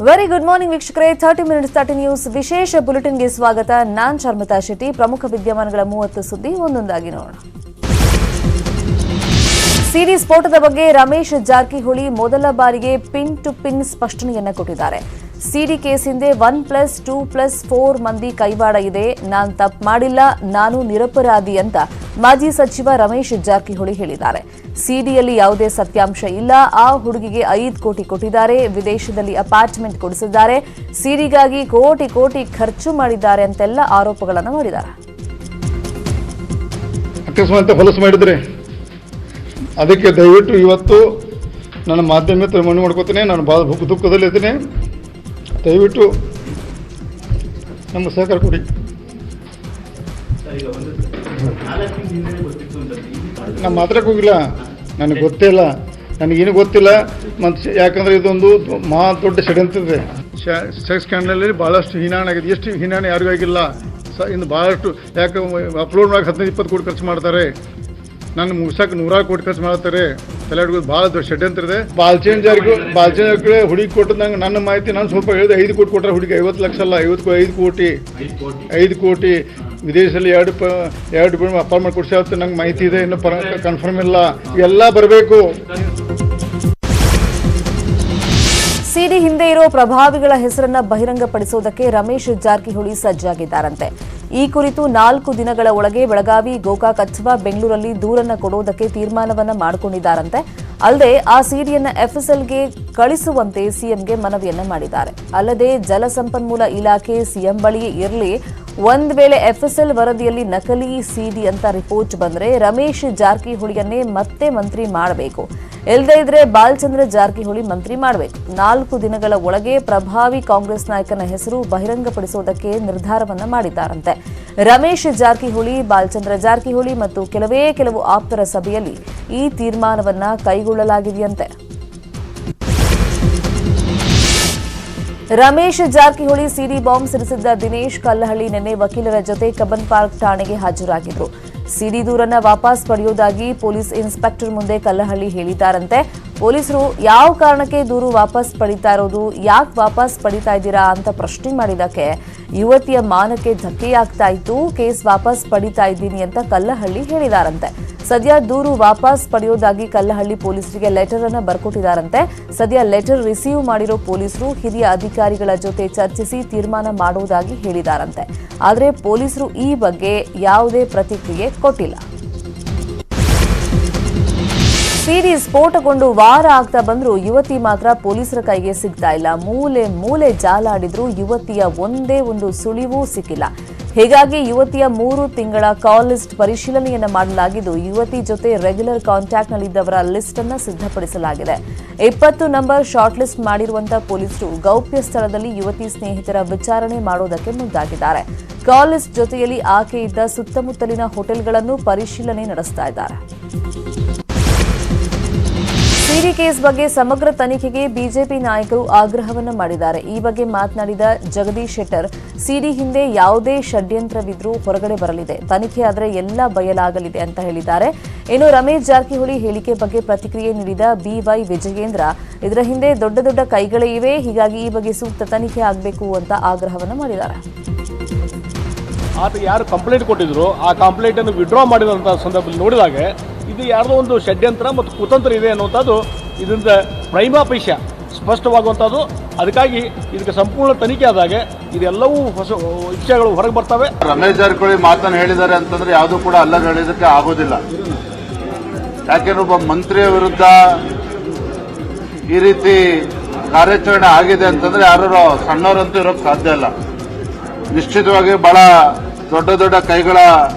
Very good morning ವೀಕ್ಷಕರೇ. 30 minutes 30 news ವಿಶೇಷ ಬುಲೆಟಿನ್ಗೆ ಸ್ವಾಗತ. ನಾನ್ ಶರ್ಮಿತಾ ಶೆಟ್ಟಿ. ಪ್ರಮುಖ ವಿದ್ಯಮಾನಗಳ 30 ಸುದ್ದಿ ಒಂದೊಂದಾಗಿ ನೋಡೋಣ. ಸಿಡಿ ಸ್ಫೋಟದ ಬಗ್ಗೆ ರಮೇಶ್ ಜಾರಕಿಹೊಳಿ ಮೊದಲ ಬಾರಿಗೆ ಪಿನ್ ಟು ಪಿನ್ ಸ್ಪಷ್ಟನೆಯನ್ನ ಕೊಟ್ಟಿದ್ದಾರೆ. ಸಿಡಿ ಕೇಸ್ ಹಿಂದೆ 1+2+4 ಮಂದಿ ಕೈವಾಡ ಇದೆ. ನಾನು ತಪ್ಪು ಮಾಡಿಲ್ಲ, ನಾನು ನಿರಪರಾಧಿ ಅಂತ ಮಾಜಿ ಸಚಿವ ರಮೇಶ್ ಜಾರಕಿಹೊಳಿ ಹೇಳಿದ್ದಾರೆ. ಸಿಡಿಯಲ್ಲಿ ಯಾವುದೇ ಸತ್ಯಾಂಶ ಇಲ್ಲ. ಆ ಹುಡುಗಿಗೆ 5 ಕೋಟಿ ಕೊಟ್ಟಿದ್ದಾರೆ, ವಿದೇಶದಲ್ಲಿ ಅಪಾರ್ಟ್ಮೆಂಟ್ ಕೊಡಿಸಿದ್ದಾರೆ, ಸಿಡಿಗಾಗಿ ಕೋಟಿ ಕೋಟಿ ಖರ್ಚು ಮಾಡಿದ್ದಾರೆ ಅಂತೆಲ್ಲ ಆರೋಪಗಳನ್ನು ಮಾಡಿದ್ದಾರೆ. ಅಕಸ್ಮಾತ್ ಹೊಲಸು ಮಾಡಿದ್ರೆ ಅದಕ್ಕೆ ದಯವಿಟ್ಟು ಇವತ್ತು ನನ್ನ ಮಾಧ್ಯಮ ಮನವಿ ಮಾಡ್ಕೋತೀನಿ. ನಾನು ಭಾಳ ದುಃಖದಲ್ಲಿದ್ದೀನಿ. ದಯವಿಟ್ಟು ನಮ್ಮ ಸಹಕಾರ ಕೊಡಿ. ನಾನು ಮಾತ್ರಕ್ಕೆ ಹೋಗಿಲ್ಲ, ನನಗೆ ಗೊತ್ತೇ ಇಲ್ಲ, ನನಗೇನು ಗೊತ್ತಿಲ್ಲ. ಮತ್ತು ಯಾಕಂದರೆ ಇದೊಂದು ಮಹಾ ದೊಡ್ಡ ಷಡ್ಯಂತ್ರ ಇದೆ. ಸೆಕ್ಸ್ ಸ್ಕ್ಯಾಂಡಲಲ್ಲಿ ಭಾಳಷ್ಟು ಹೀನಾಣ ಆಗಿದೆ. ಎಷ್ಟು ಹೀನಾಣ ಯಾರಿಗೂ ಆಗಿಲ್ಲ. ಇನ್ನು ಭಾಳಷ್ಟು ಯಾಕೆ ಅಪ್ಲೋಡ್ ಮಾಡೋಕೆ 15-20 ಕೋಟಿ ಖರ್ಚು ಮಾಡ್ತಾರೆ, ನಾನು ಮುಗಿಸೋಕೆ 100 ಕೋಟಿ ಖರ್ಚು ಮಾಡ್ತಾರೆ. ತಲೆಡ್ಗೋದು ಭಾಳ ದೊಡ್ಡ ಷಡ್ಯಂತ್ರ ಇದೆ. ಬಾಲ್ಚೇನ್ ಜಾರಕಿಹೊಳಿ ಹುಡುಗಿ ಕೊಟ್ಟದ್ದು ನಂಗೆ ನನ್ನ ಮಾಹಿತಿ ನಾನು ಸ್ವಲ್ಪ ಹೇಳಿದೆ. 5 ಕೋಟಿ ಕೊಟ್ಟರೆ ಹುಡುಗಿ 50 ಲಕ್ಷ ಅಲ್ಲ, 5 ಕೋಟಿ ವಿದೇಶದಲ್ಲಿ ಎರಡು ಅಪಾರ್ಟ್ಮೆಂಟ್ ಕೊಡಿಸಿ ನಂಗೆ ಮಾಹಿತಿ ಇದೆ. ಇನ್ನು ಕನ್ಫರ್ಮ್ ಇಲ್ಲ. ಇವೆಲ್ಲ ಬರಬೇಕು. ಸಿಡಿ ಹಿಂದೆ ಇರೋ ಪ್ರಭಾವಿಗಳ ಹೆಸರನ್ನ ಬಹಿರಂಗಪಡಿಸುವುದಕ್ಕೆ ರಮೇಶ್ ಜಾರಕಿಹೊಳಿ ಸಜ್ಜಾಗಿದ್ದಾರಂತೆ. ಈ ಕುರಿತು 4 ದಿನಗಳ ಒಳಗೆ ಬೆಳಗಾವಿ, ಗೋಕಾಕ್ ಅಥವಾ ಬೆಂಗಳೂರಲ್ಲಿ ದೂರನ್ನ ಕೊಡುವುದಕ್ಕೆ ತೀರ್ಮಾನವನ್ನ ಮಾಡಿಕೊಂಡಿದ್ದಾರಂತೆ. ಅಲ್ಲದೆ ಆ ಸಿಡಿಯನ್ನ ಎಫ್ಎಸ್ಎಲ್ಗೆ ಕಳಿಸುವಂತೆ ಸಿಎಂಗೆ ಮನವಿಯನ್ನ ಮಾಡಿದ್ದಾರೆ. ಅಲ್ಲದೆ ಜಲಸಂಪನ್ಮೂಲ ಇಲಾಖೆ ಸಿಎಂ ಬಳಿಯೇ ಇರಲಿ, ಒಂದ್ ವೇಳೆ ಎಫ್ಎಸ್ಎಲ್ ವರದಿಯಲ್ಲಿ ನಕಲಿ ಸಿಡಿ ಅಂತ ರಿಪೋರ್ಟ್ ಬಂದ್ರೆ ರಮೇಶ್ ಜಾರಕಿಹೊಳಿಯನ್ನೇ ಮತ್ತೆ ಮಂತ್ರಿ ಮಾಡಬೇಕು, ಇಲ್ಲದೇ ಇದ್ರೆ ಬಾಲಚಂದ್ರ ಜಾರಕಿಹೊಳಿ ಮಂತ್ರಿ ಮಾಡಬೇಕು. 4 ದಿನಗಳ ಒಳಗೆ ಪ್ರಭಾವಿ ಕಾಂಗ್ರೆಸ್ ನಾಯಕನ ಹೆಸರು ಬಹಿರಂಗಪಡಿಸುವುದಕ್ಕೆ ನಿರ್ಧಾರವನ್ನ ಮಾಡಿದ್ದಾರಂತೆ. ರಮೇಶ್ ಜಾರಕಿಹೊಳಿ, ಬಾಲಚಂದ್ರ ಜಾರಕಿಹೊಳಿ ಮತ್ತು ಕೆಲವು ಆಪ್ತರ ಸಭೆಯಲ್ಲಿ ಈ ತೀರ್ಮಾನವನ್ನ ಕೈಗೊಳ್ಳಲಾಗಿದೆಯಂತೆ. ರಮೇಶ್ ಜಾರಕಿಹೊಳಿ ಸಿಡಿ ಬಾಂಬ್ ಸಿಡಿಸಿದ್ದ ದಿನೇಶ್ ಕಲ್ಲಹಳ್ಳಿ ನಿನ್ನೆ ವಕೀಲರ ಜೊತೆ ಕಬ್ಬನ್ ಪಾರ್ಕ್ ಠಾಣೆಗೆ ಹಾಜರಾಗಿದ್ರು. ಸಿಡಿ ದೂರನ್ನ ವಾಪಸ್ ಪಡೆಯುವುದಾಗಿ ಪೊಲೀಸ್ ಇನ್ಸ್ಪೆಕ್ಟರ್ ಮುಂದೆ ಕಲ್ಲಹಳ್ಳಿ ಹೇಳಿದ್ದಾರಂತೆ. ಪೊಲೀಸರು ಯಾವ ಕಾರಣಕ್ಕೆ ದೂರು ವಾಪಸ್ ಪಡಿತಾ ಇರೋದು, ಯಾಕೆ ವಾಪಸ್ ಪಡಿತಾ ಇದ್ದೀರಾ ಅಂತ ಪ್ರಶ್ನೆ ಮಾಡಿದಕ್ಕೆ ಯುವತಿಯ ಮಾನಕ್ಕೆ ಧಕ್ಕೆಯಾಗ್ತಾ ಇತ್ತು, ಕೇಸ್ ವಾಪಸ್ ಪಡಿತಾ ಇದ್ದೀನಿ ಅಂತ ಕಲ್ಲಹಳ್ಳಿ ಹೇಳಿದಾರಂತೆ. ಸದ್ಯ ದೂರು ವಾಪಸ್ ಪಡೆಯೋದಾಗಿ ಕಲ್ಲಹಳ್ಳಿ ಪೊಲೀಸರಿಗೆ ಲೆಟರ್ ಅನ್ನು ಬರ್ಕೊಟ್ಟಿದ್ದಾರಂತೆ. ಸದ್ಯ ಲೆಟರ್ ರಿಸೀವ್ ಮಾಡಿರೋ ಪೊಲೀಸರು ಹಿರಿಯ ಅಧಿಕಾರಿಗಳ ಜೊತೆ ಚರ್ಚಿಸಿ ತೀರ್ಮಾನ ಮಾಡುವುದಾಗಿ ಹೇಳಿದಾರಂತೆ. ಆದರೆ ಪೊಲೀಸರು ಈ ಬಗ್ಗೆ ಯಾವುದೇ ಪ್ರತಿಕ್ರಿಯೆ ಕೊಟ್ಟಿಲ್ಲ. ಸಿಡಿ ಸ್ಫೋಟಗೊಂಡು ವಾರ ಆಗ್ತಾ ಬಂದ್ರೂ ಯುವತಿ ಮಾತ್ರ ಪೊಲೀಸರ ಕೈಗೆ ಸಿಗ್ತಾ ಇಲ್ಲ. ಮೂಲೆ ಜಾಲಾಡಿದ್ರೂ ಯುವತಿಯ ಒಂದೇ ಒಂದು ಸುಳಿವೂ ಸಿಕ್ಕಿಲ್ಲ. ಹೀಗಾಗಿ ಯುವತಿಯ 3 ತಿಂಗಳ ಕಾಲ್ ಲಿಸ್ಟ್ ಪರಿಶೀಲನೆಯನ್ನ ಮಾಡಲಾಗಿದ್ದು, ಯುವತಿ ಜೊತೆ ರೆಗ್ಯುಲರ್ ಕಾಂಟ್ಯಾಕ್ಟ್ನಲ್ಲಿದ್ದವರ ಲಿಸ್ಟ್ ಅನ್ನು ಸಿದ್ಧಪಡಿಸಲಾಗಿದೆ. 20 ನಂಬರ್ ಶಾರ್ಟ್ ಲಿಸ್ಟ್ ಮಾಡಿರುವಂತಹ ಪೊಲೀಸರು ಗೌಪ್ಯ ಸ್ಥಳದಲ್ಲಿ ಯುವತಿ ಸ್ನೇಹಿತರ ವಿಚಾರಣೆ ಮಾಡೋದಕ್ಕೆ ಮುಂದಾಗಿದ್ದಾರೆ. ಕಾಲ್ ಲಿಸ್ಟ್ ಜೊತೆಯಲ್ಲಿ ಆಕೆ ಇದ್ದ ಸುತ್ತಮುತ್ತಲಿನ ಹೋಟೆಲ್ಗಳನ್ನು ಪರಿಶೀಲನೆ ನಡೆಸ್ತಾ ಇದ್ದಾರೆ. ಸಿಡಿ ಕೇಸ್ ಬಗ್ಗೆ ಸಮಗ್ರ ತನಿಖೆಗೆ ಬಿಜೆಪಿ ನಾಯಕರು ಆಗ್ರಹವನ್ನು ಮಾಡಿದ್ದಾರೆ. ಈ ಬಗ್ಗೆ ಮಾತನಾಡಿದ ಜಗದೀಶ್ ಶೆಟ್ಟರ್, ಸಿಡಿ ಹಿಂದೆ ಯಾವುದೇ ಷಡ್ಯಂತ್ರವಿದ್ರೂ ಹೊರಗಡೆ ಬರಲಿದೆ, ತನಿಖೆ ಆದರೆ ಎಲ್ಲ ಬಯಲಾಗಲಿದೆ ಅಂತ ಹೇಳಿದ್ದಾರೆ. ಇನ್ನು ರಮೇಶ್ ಜಾರಕಿಹೊಳಿ ಹೇಳಿಕೆ ಬಗ್ಗೆ ಪ್ರತಿಕ್ರಿಯೆ ನೀಡಿದ ಬಿವೈ ವಿಜಯೇಂದ್ರ, ಇದರ ಹಿಂದೆ ದೊಡ್ಡ ಕೈಗಳೇ ಇವೆ, ಹೀಗಾಗಿ ಈ ಬಗ್ಗೆ ಸೂಕ್ತ ತನಿಖೆ ಆಗಬೇಕು ಅಂತ ಆಗ್ರಹವನ್ನು ಮಾಡಿದ್ದಾರೆ. ಆತ ಯಾರು ಕಂಪ್ಲೇಂಟ್ ಕೊಟ್ಟಿದ್ರು ಆ ಕಂಪ್ಲೇಂಟ್ ಅನ್ನು ವಿಡ್ರಾ ಮಾಡಿದಂಥ ಸಂದರ್ಭದಲ್ಲಿ ನೋಡಿದಾಗ ಇದು ಯಾರ್ದೋ ಒಂದು ಷಡ್ಯಂತ್ರ ಮತ್ತು ಕುತಂತ್ರ ಇದೆ ಅನ್ನುವಂಥದ್ದು ಇದರಿಂದ ಪ್ರೈಮಾ ಫೇಶಿಯ ಸ್ಪಷ್ಟವಾಗುವಂಥದ್ದು. ಅದಕ್ಕಾಗಿ ಇದಕ್ಕೆ ಸಂಪೂರ್ಣ ತನಿಖೆ ಆದಾಗ ಇದೆಲ್ಲವೂ ಹೊಸ ವಿಷಯಗಳು ಹೊರಗೆ ಬರ್ತವೆ. ರಮೇಶ್ ಜಾರಕಿಹೊಳಿ ಮಾತನ್ನು ಹೇಳಿದ್ದಾರೆ ಅಂತಂದ್ರೆ ಯಾವುದೂ ಕೂಡ ಅಲ್ಲ ಹೇಳೋದಕ್ಕೆ ಆಗೋದಿಲ್ಲ. ಯಾಕೆಂದ್ರೆ ಒಬ್ಬ ಮಂತ್ರಿಯ ವಿರುದ್ಧ ಈ ರೀತಿ ಕಾರ್ಯಾಚರಣೆ ಆಗಿದೆ ಅಂತಂದ್ರೆ ಯಾರು ಸಣ್ಣವರಂತೂ ಇರೋಕ್ಕೆ ಸಾಧ್ಯ ಇಲ್ಲ. ನಿಶ್ಚಿತವಾಗಿ ಬಹಳ ದೊಡ್ಡ ಕೈಗಳ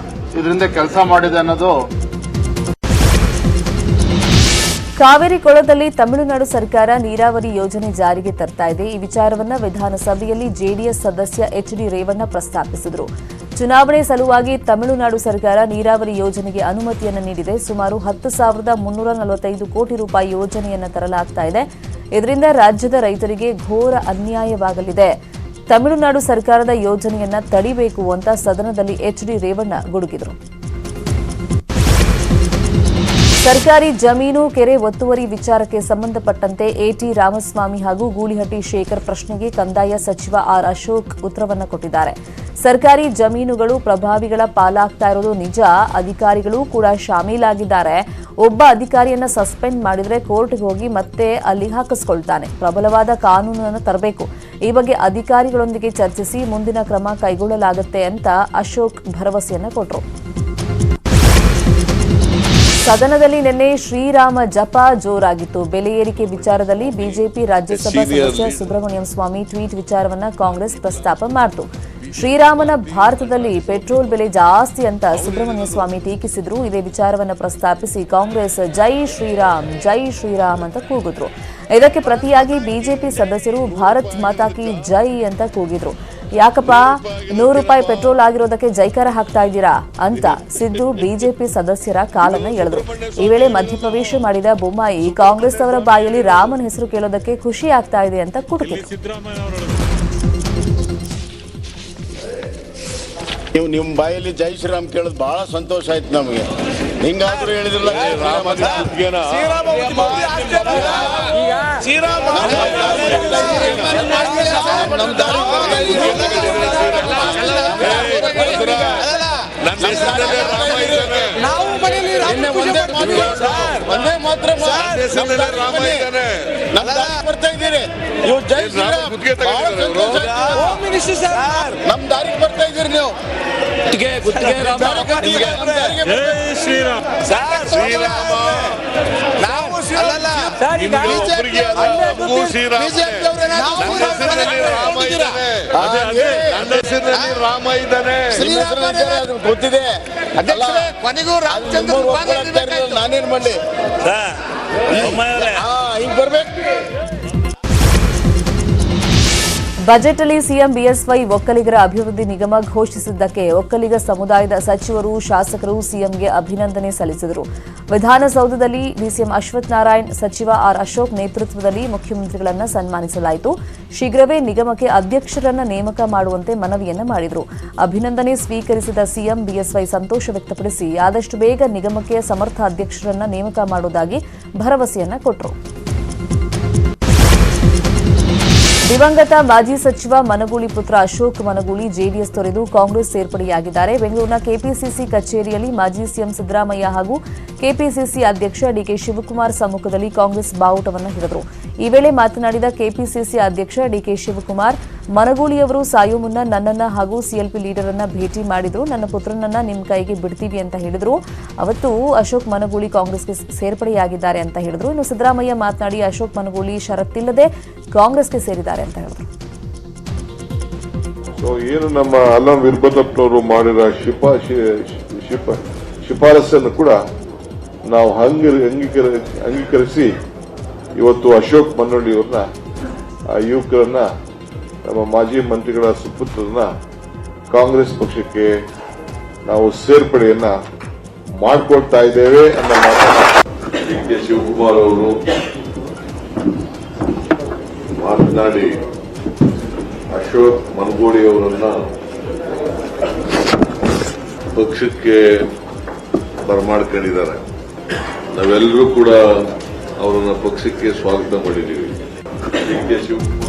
ಇದರಿಂದ ಕೆಲಸ ಮಾಡಿದೆ ಅನ್ನೋದು. ಕಾವೇರಿ ಕೊಳದಲ್ಲಿ ತಮಿಳುನಾಡು ಸರ್ಕಾರ ನೀರಾವರಿ ಯೋಜನೆ ಜಾರಿಗೆ ತರ್ತಾ ಇದೆ. ಈ ವಿಚಾರವನ್ನ ವಿಧಾನಸಭೆಯಲ್ಲಿ ಜೆಡಿಎಸ್ ಸದಸ್ಯ ಎಚ್ಡಿ ರೇವಣ್ಣ ಪ್ರಸ್ತಾಪಿಸಿದರು. ಚುನಾವಣೆ ಸಲುವಾಗಿ ತಮಿಳುನಾಡು ಸರ್ಕಾರ ನೀರಾವರಿ ಯೋಜನೆಗೆ ಅನುಮತಿಯನ್ನು ನೀಡಿದೆ. ಸುಮಾರು 10,345 ಕೋಟಿ ರೂಪಾಯಿ ಯೋಜನೆಯನ್ನು ತರಲಾಗ್ತಾ ಇದೆ. ಇದರಿಂದ ರಾಜ್ಯದ ರೈತರಿಗೆ ಘೋರ ಅನ್ಯಾಯವಾಗಲಿದೆ. ತಮಿಳುನಾಡು ಸರ್ಕಾರದ ಯೋಜನೆಯನ್ನ ತಡಿಬೇಕು ಅಂತ ಸದನದಲ್ಲಿ ಎಚ್ಡಿ ರೇವಣ್ಣ ಗುಡುಗಿದರು. ಸರ್ಕಾರಿ ಜಮೀನು ಕೆರೆ ಒತ್ತುವರಿ ವಿಚಾರಕ್ಕೆ ಸಂಬಂಧಪಟ್ಟಂತೆ ಎಟಿ ರಾಮಸ್ವಾಮಿ ಹಾಗೂ ಗೂಳಿಹಟ್ಟಿ ಶೇಖರ್ ಪ್ರಶ್ನೆಗೆ ಕಂದಾಯ ಸಚಿವ ಆರ್ ಅಶೋಕ್ ಉತ್ತರವನ್ನು ಕೊಟ್ಟಿದ್ದಾರೆ. ಸರ್ಕಾರಿ ಜಮೀನುಗಳು ಪ್ರಭಾವಿಗಳ ಪಾಲಾಗ್ತಾ ಇರೋದು ನಿಜ. ಅಧಿಕಾರಿಗಳು ಕೂಡ ಶಾಮೀಲಾಗಿದ್ದಾರೆ. ಒಬ್ಬ ಅಧಿಕಾರಿಯನ್ನ ಸಸ್ಪೆಂಡ್ ಮಾಡಿದ್ರೆ ಕೋರ್ಟ್ಗೆ ಹೋಗಿ ಮತ್ತೆ ಅಲ್ಲಿ ಹಾಕಿಸ್ಕೊಳ್ತಾನೆ. ಪ್ರಬಲವಾದ ಕಾನೂನನ್ನು ತರಬೇಕು. ಈ ಬಗ್ಗೆ ಅಧಿಕಾರಿಗಳೊಂದಿಗೆ ಚರ್ಚಿಸಿ ಮುಂದಿನ ಕ್ರಮ ಕೈಗೊಳ್ಳಲಾಗುತ್ತೆ ಅಂತ ಅಶೋಕ್ ಭರವಸೆಯನ್ನ ಕೊಟ್ಟರು. ಸದನದಲ್ಲಿ ನಿನ್ನೆ ಶ್ರೀರಾಮ ಜಪ ಜೋರಾಗಿತ್ತು. ಬೆಲೆ ಏರಿಕೆ ವಿಚಾರದಲ್ಲಿ ಬಿಜೆಪಿ ರಾಜ್ಯಸಭಾ ಸದಸ್ಯ ಸುಬ್ರಹ್ಮಣ್ಯಂ ಸ್ವಾಮಿ ಟ್ವೀಟ್ ವಿಚಾರವನ್ನ ಕಾಂಗ್ರೆಸ್ ಪ್ರಸ್ತಾಪ ಮಾಡಿತು. ಶ್ರೀರಾಮನ ಭಾರತದಲ್ಲಿ ಪೆಟ್ರೋಲ್ ಬೆಲೆ ಜಾಸ್ತಿ ಅಂತ ಸುಬ್ರಹ್ಮಣ್ಯ ಸ್ವಾಮಿ ಟೀಕಿಸಿದ್ರು. ಇದೇ ವಿಚಾರವನ್ನು ಪ್ರಸ್ತಾಪಿಸಿ ಕಾಂಗ್ರೆಸ್ ಜೈ ಶ್ರೀರಾಮ್ ಅಂತ ಕೂಗಿದ್ರು. ಇದಕ್ಕೆ ಪ್ರತಿಯಾಗಿ ಬಿಜೆಪಿ ಸದಸ್ಯರು ಭಾರತ್ ಮಾತಾ ಕಿ ಜೈ ಅಂತ ಕೂಗಿದ್ರು. ಯಾಕಪ್ಪ ₹100 ಪೆಟ್ರೋಲ್ ಆಗಿರೋದಕ್ಕೆ ಜೈಕಾರ ಹಾಕ್ತಾ ಇದ್ದೀರಾ ಅಂತ ಸಿದ್ದು ಬಿಜೆಪಿ ಸದಸ್ಯರ ಕಾಲನ್ನ ಎಳೆದ್ರು. ಈ ವೇಳೆ ಮಧ್ಯಪ್ರವೇಶ ಮಾಡಿದ ಬೊಮ್ಮಾಯಿ ಕಾಂಗ್ರೆಸ್ ಅವರ ಬಾಯಲ್ಲಿ ರಾಮನ ಹೆಸರು ಕೇಳೋದಕ್ಕೆ ಖುಷಿ ಆಗ್ತಾ ಇದೆ ಅಂತ ಕುಟುಕಿದ್ರು. ನೀವು ನಿಮ್ಮ ಬಾಯಲ್ಲಿ ಜೈ ಶ್ರೀರಾಮ್ ಕೇಳೋದು ಬಹಳ ಸಂತೋಷ ಆಯ್ತು ನಮಗೆ. ಹಿಂಗಾದ್ರೂ ಹೇಳಿದ್ರಲ್ಲ ಒಂದೇ ಮಾತ್ರ ಬರ್ತಾ ಇದ್ದೀರಿ. ನೀವು ಜೈ ಶ್ರೀರಾಮ್ ನಮ್ ದಾರಿಗೆ ಬರ್ತಾ ಇದ್ದೀರಿ. ನೀವು ಶ್ರೀರಾಮ ನಾವು ರಾಮ ಇದ್ದಾನೆ ಗೊತ್ತಿದೆ. ಕೊನೆಗೂ ರಾಮಚಂದ್ರ ನಾನೇನ್ ಮಾಡ್ಲಿ ಹಿಂಗ್ ಬರ್ಬೇಕು. ಬಜೆಟ್ ಅಲ್ಲಿ ಸಿಎಂ ಬಿಎಸ್ವೈ ಒಕ್ಕಲಿಗರ ಅಭಿವೃದ್ಧಿ ನಿಗಮ ಘೋಷಿಸಿದ್ದಕ್ಕೆ ಒಕ್ಕಲಿಗ ಸಮುದಾಯದ ಸಚಿವರು ಶಾಸಕರು ಸಿಎಂಗೆ ಅಭಿನಂದನೆ ಸಲ್ಲಿಸಿದರು. ವಿಧಾನಸೌಧದಲ್ಲಿ ಡಿಸಿಎಂ ಅಶ್ವಥ್ ನಾರಾಯಣ್, ಸಚಿವ ಆರ್ ಅಶೋಕ್ ನೇತೃತ್ವದಲ್ಲಿ ಮುಖ್ಯಮಂತ್ರಿಗಳನ್ನ ಸನ್ಮಾನಿಸಲಾಯಿತು. ಶೀಘ್ರವೇ ನಿಗಮಕ್ಕೆ ಅಧ್ಯಕ್ಷರನ್ನ ನೇಮಕ ಮಾಡುವಂತೆ ಮನವಿಯನ್ನ ಮಾಡಿದರು. ಅಭಿನಂದನೆ ಸ್ವೀಕರಿಸಿದ ಸಿಎಂ ಬಿಎಸ್ವೈ ಸಂತೋಷ ವ್ಯಕ್ತಪಡಿಸಿ ಆದಷ್ಟು ಬೇಗ ನಿಗಮಕ್ಕೆ ಸಮರ್ಥ ಅಧ್ಯಕ್ಷರನ್ನ ನೇಮಕ ಮಾಡುವುದಾಗಿ ಭರವಸೆಯನ್ನ ಕೊಟ್ಟರು. ದಿವಂಗತ ಮಾಜಿ ಸಚಿವ ಮನಗೂಳಿ ಪುತ್ರ ಅಶೋಕ್ ಮನಗೂಳಿ ಜೆಡಿಎಸ್ ತೊರೆದು ಕಾಂಗ್ರೆಸ್ ಸೇರ್ಪಡೆಯಾಗಿದ್ದಾರೆ. ಬೆಂಗಳೂರಿನ ಕೆಪಿಸಿಸಿ ಕಚೇರಿಯಲ್ಲಿ ಮಾಜಿ ಸಿಎಂ ಸಿದ್ದರಾಮಯ್ಯ ಹಾಗೂ ಕೆಪಿಸಿಸಿ ಅಧ್ಯಕ್ಷ ಡಿಕೆ ಶಿವಕುಮಾರ್ ಸಮ್ಮುಖದಲ್ಲಿ ಕಾಂಗ್ರೆಸ್ ಬಾವುಟವನ್ನು ಹಿಡಿದರು. ಈ ವೇಳೆ ಮಾತನಾಡಿದ ಕೆಪಿಸಿಸಿ ಅಧ್ಯಕ್ಷ ಡಿಕೆ ಶಿವಕುಮಾರ್, ಮನಗೂಳಿಯವರು ಸಾಯೋ ಮುನ್ನ ನನ್ನನ್ನ ಹಾಗೂ ಸಿಎಲ್ಪಿ ಲೀಡರ್ ಅನ್ನ ಭೇಟಿ ಮಾಡಿದ್ರು. ನನ್ನ ಪುತ್ರನನ್ನ ನಿಮ್ಮ ಕೈಗೆ ಬಿಡ್ತೀವಿ ಅಂತ ಹೇಳಿದ್ರು. ಅವತ್ತು ಅಶೋಕ್ ಮನಗೂಳಿ ಕಾಂಗ್ರೆಸ್ಗೆ ಸೇರ್ಪಡೆಯಾಗಿದ್ದಾರೆ ಅಂತ ಹೇಳಿದ್ರು. ಇನ್ನು ಸಿದ್ದರಾಮಯ್ಯ ಮಾತನಾಡಿ ಅಶೋಕ್ ಮನಗೂಳಿ ಷರತ್ತಿಲ್ಲದೆ ಕಾಂಗ್ರೆಸ್ಗೆ ಸೇರಿದ್ದಾರೆ ಅಂತ ಹೇಳಿದ್ರು. ಏನು ನಮ್ಮ ಅಲ್ಲಂ ವೀರಭದ್ರಪ್ಪನವರು ಮಾಡಿದ ಶಿಫಾರಸನ್ನು ಕೂಡ ನಾವು ಅಂಗೀಕರಿಸಿ ಇವತ್ತು ಅಶೋಕ್ ಮನಗೂಳಿಯವ್ರನ್ನ ಯುವಕರನ್ನ ನಮ್ಮ ಮಾಜಿ ಮಂತ್ರಿಗಳ ಸುಪುತ್ರರನ್ನ ಕಾಂಗ್ರೆಸ್ ಪಕ್ಷಕ್ಕೆ ನಾವು ಸೇರ್ಪಡೆಯನ್ನ ಮಾಡಿಕೊಳ್ತಾ ಇದ್ದೇವೆ ಅನ್ನೋ ಮಾತನ್ನ ಡಿ ಕೆ ಶಿವಕುಮಾರ್ ಅವರು ಮಾತನಾಡಿ ಅಶೋಕ್ ಮನಗೂಳಿ ಅವರನ್ನ ಪಕ್ಷಕ್ಕೆ ಬರಮಾಡ್ಕೊಂಡಿದ್ದಾರೆ. ನಾವೆಲ್ಲರೂ ಕೂಡ ಅವರನ್ನ ಪಕ್ಷಕ್ಕೆ ಸ್ವಾಗತ ಮಾಡಿದ್ದೀವಿ. D K Shivakumar